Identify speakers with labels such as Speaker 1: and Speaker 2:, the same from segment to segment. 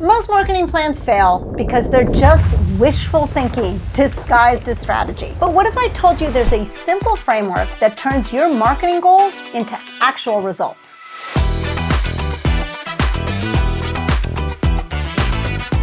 Speaker 1: Most marketing plans fail because they're just wishful thinking disguised as strategy. But what if I told you there's a simple framework that turns your marketing goals into actual results?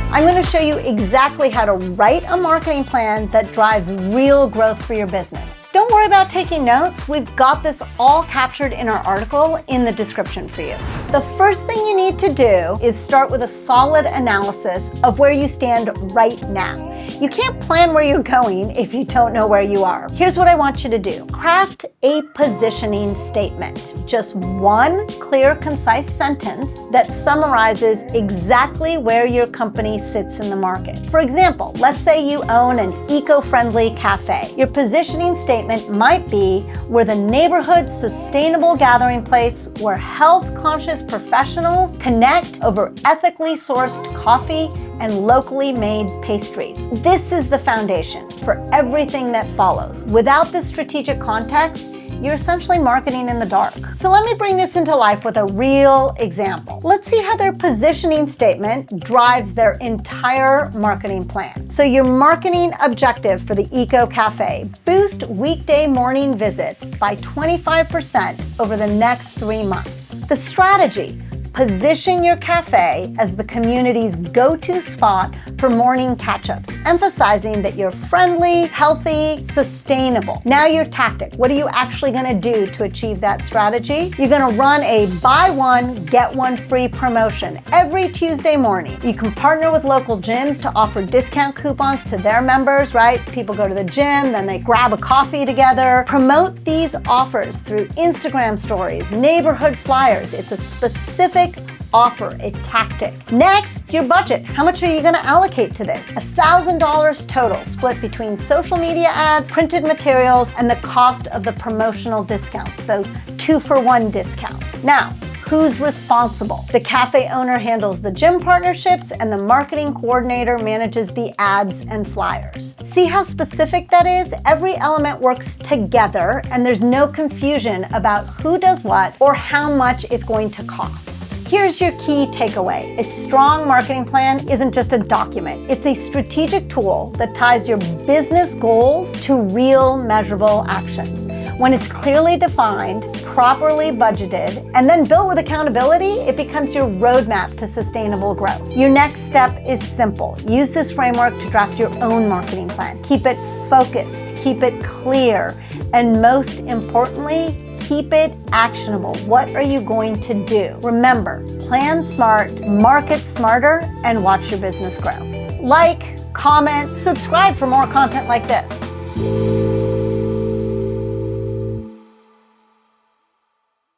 Speaker 1: I'm going to show you exactly how to write a marketing plan that drives real growth for your business. Don't worry about taking notes. We've got this all captured in our article in the description for you. The first thing you need to do is start with a solid analysis of where you stand right now. You can't plan where you're going if you don't know where you are. Here's what I want you to do. Craft a positioning statement. Just one clear, concise sentence that summarizes exactly where your company sits in the market. For example, let's say you own an eco-friendly cafe. Your positioning statement might be, we're the neighborhood sustainable gathering place where health-conscious professionals connect over ethically sourced coffee and locally made pastries. This is the foundation for everything that follows. Without this strategic context, you're essentially marketing in the dark. So let me bring this into life with a real example. Let's see how their positioning statement drives their entire marketing plan. So your marketing objective for the Eco Cafe: boost weekday morning visits by 25% over the next 3 months. The strategy: position your cafe as the community's go-to spot for morning catch-ups, emphasizing that you're friendly, healthy, sustainable. Now your tactic. What are you actually going to do to achieve that strategy? You're going to run a buy one, get one free promotion every Tuesday morning. You can partner with local gyms to offer discount coupons to their members, right? People go to the gym, then they grab a coffee together. Promote these offers through Instagram stories, neighborhood flyers. It's a specific offer, a tactic. Next, your budget. How much are you going to allocate to this? $1,000 total, split between social media ads, printed materials, and the cost of the promotional discounts, those 2-for-1 discounts. Now, who's responsible? The cafe owner handles the gym partnerships, and the marketing coordinator manages the ads and flyers. See how specific that is? Every element works together, and there's no confusion about who does what or how much it's going to cost. Here's your key takeaway. A strong marketing plan isn't just a document. It's a strategic tool that ties your business goals to real measurable actions. When it's clearly defined, properly budgeted, and then built with accountability, it becomes your roadmap to sustainable growth. Your next step is simple. Use this framework to draft your own marketing plan. Keep it focused, keep it clear, and most importantly, keep it actionable. What are you going to do? Remember, plan smart, market smarter, and watch your business grow. Like, comment, subscribe for more content like this.